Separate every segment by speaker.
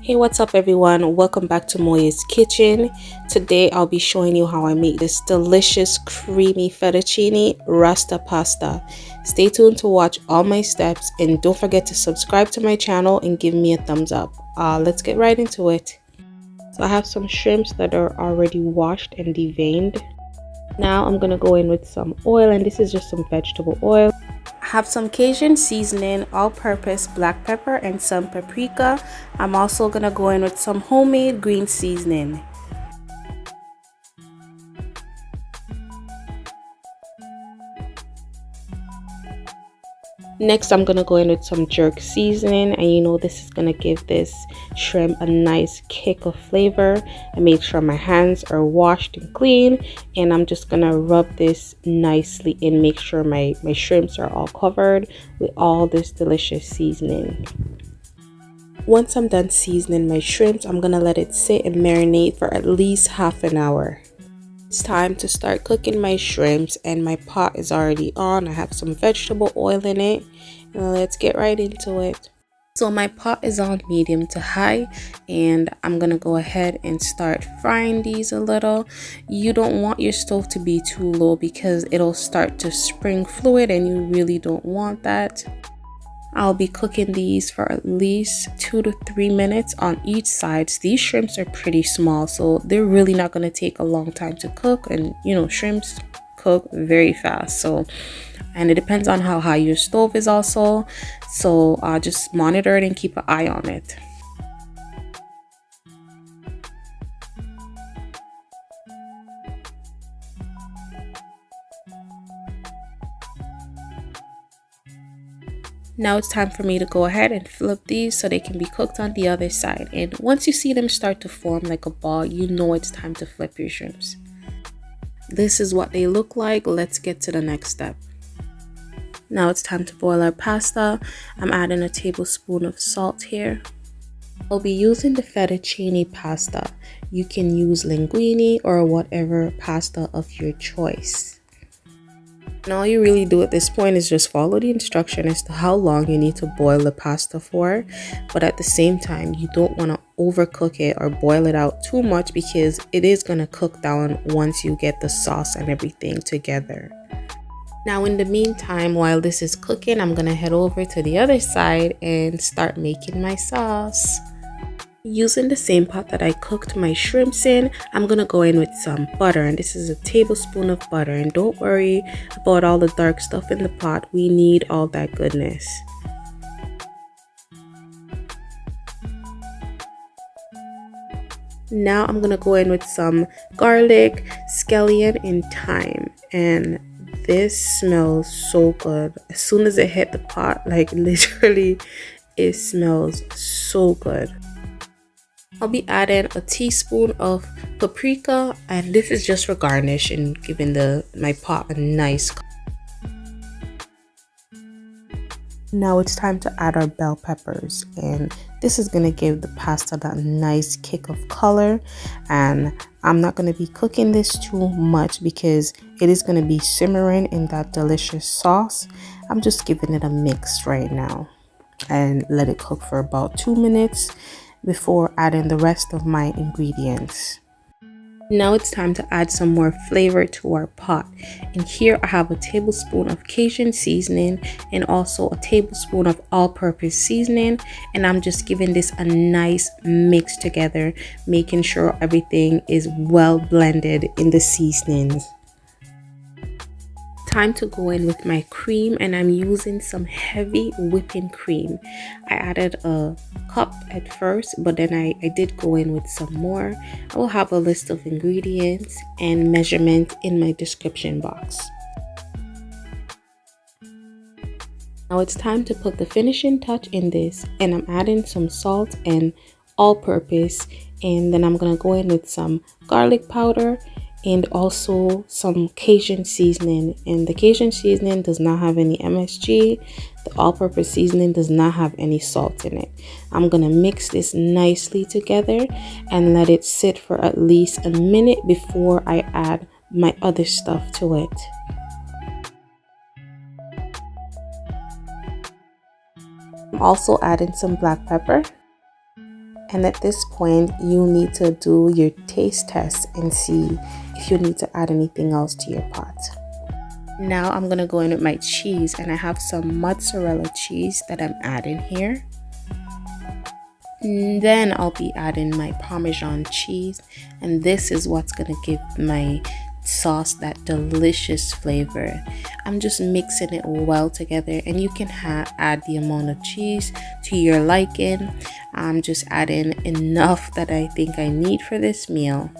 Speaker 1: Hey, what's up everyone? Welcome back to Moya's Kitchen. Today I'll be showing you how I make this delicious creamy fettuccine Rasta pasta. Stay tuned to watch all my steps and don't forget to subscribe to my channel and give me a thumbs up. Let's get right into it. So I have some shrimps that are already washed and deveined. Now I'm gonna go in with some oil, and this is just some vegetable oil. I have some Cajun seasoning, all-purpose black pepper, and some paprika. I'm also gonna go in with some homemade green seasoning. Next, I'm gonna go in with some jerk seasoning, and you know this is gonna give this shrimp a nice kick of flavor. I made sure my hands are washed and clean, and I'm just gonna rub this nicely in, make sure my shrimps are all covered with all this delicious seasoning. Once I'm done seasoning my shrimps, I'm gonna let it sit and marinate for at least half an hour. It's time to start cooking my shrimps, and my pot is already on. I have some vegetable oil in it, and let's get right into it. So my pot is on medium to high, and I'm gonna go ahead and start frying these a little. You don't want your stove to be too low because it'll start to spring fluid, and you really don't want that. I'll be cooking these for at least 2 to 3 minutes on each side. These shrimps are pretty small, so they're really not going to take a long time to cook, and you know, shrimps cook very fast. And it depends on how high your stove is also, so just monitor it and keep an eye on it. Now it's time for me to go ahead and flip these so they can be cooked on the other side. And once you see them start to form like a ball, you know it's time to flip your shrimps. This is what they look like. Let's get to the next step. Now it's time to boil our pasta. I'm adding a tablespoon of salt here. I'll be using the fettuccine pasta. You can use linguine or whatever pasta of your choice. And all you really do at this point is just follow the instruction as to how long you need to boil the pasta for. But at the same time, you don't want to overcook it or boil it out too much because it is going to cook down once you get the sauce and everything together. Now in the meantime, while this is cooking, I'm going to head over to the other side and start making my sauce. Using the same pot that I cooked my shrimps in, I'm gonna go in with some butter, and this is a tablespoon of butter. And don't worry about all the dark stuff in the pot, we need all that goodness. Now I'm gonna go in with some garlic, scallion, and thyme, and this smells so good. As soon as it hit the pot, like literally it smells so good. I'll be adding a teaspoon of paprika, and this is just for garnish and giving my pot a nice color. Now it's time to add our bell peppers, and this is going to give the pasta that nice kick of color. And I'm not going to be cooking this too much because it is going to be simmering in that delicious sauce. I'm just giving it a mix right now and let it cook for about 2 minutes before adding the rest of my ingredients. Now it's time to add some more flavor to our pot, and here I have a tablespoon of Cajun seasoning and also a tablespoon of all-purpose seasoning, and I'm just giving this a nice mix together, making sure everything is well blended in the seasonings. Time to go in with my cream, and I'm using some heavy whipping cream. I added a cup at first, but then I did go in with some more. I will have a list of ingredients and measurements in my description box. Now it's time to put the finishing touch in this, and I'm adding some salt and all-purpose, and then I'm gonna go in with some garlic powder and also some Cajun seasoning. And the Cajun seasoning does not have any MSG. The all-purpose seasoning does not have any salt in it. I'm gonna mix this nicely together and let it sit for at least a minute before I add my other stuff to it. I'm also adding some black pepper. And at this point, you need to do your taste test and see if you need to add anything else to your pot. Now I'm gonna go in with my cheese, and I have some mozzarella cheese that I'm adding here. And then I'll be adding my Parmesan cheese, and this is what's gonna give my sauce that delicious flavor. I'm just mixing it well together, and you can add the amount of cheese to your liking. I'm just adding enough that I think I need for this meal.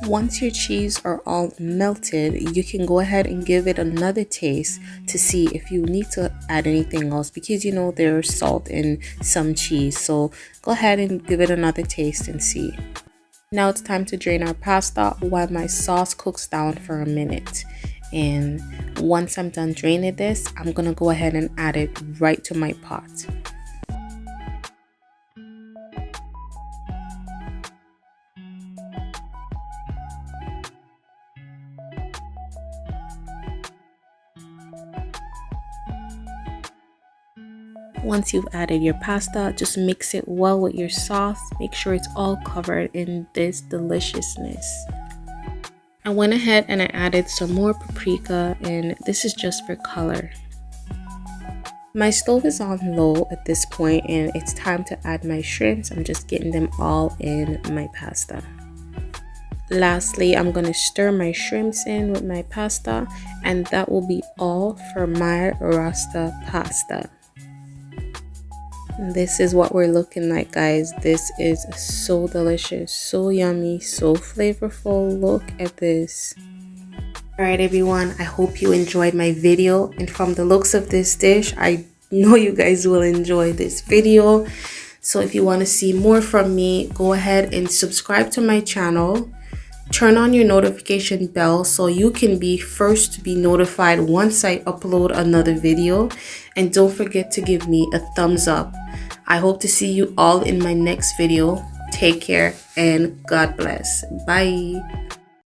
Speaker 1: Once your cheese are all melted, you can go ahead and give it another taste to see if you need to add anything else, because you know there's salt in some cheese. So go ahead and give it another taste and see. Now it's time to drain our pasta while my sauce cooks down for a minute. And once I'm done draining this, I'm gonna go ahead and add it right to my pot. Once you've added your pasta, just mix it well with your sauce. Make sure it's all covered in this deliciousness. I went ahead and I added some more paprika, and this is just for color. My stove is on low at this point, and it's time to add my shrimps. I'm just getting them all in my pasta. Lastly, I'm going to stir my shrimps in with my pasta, and that will be all for my Rasta pasta. This is what we're looking like, guys. This is so delicious, so yummy, so flavorful. Look at this. Alright everyone, I hope you enjoyed my video, and from the looks of this dish, I know you guys will enjoy this video. So if you want to see more from me, go ahead and subscribe to my channel. Turn on your notification bell so you can be first to be notified once I upload another video. And don't forget to give me a thumbs up. I hope to see you all in my next video. Take care and God bless. Bye.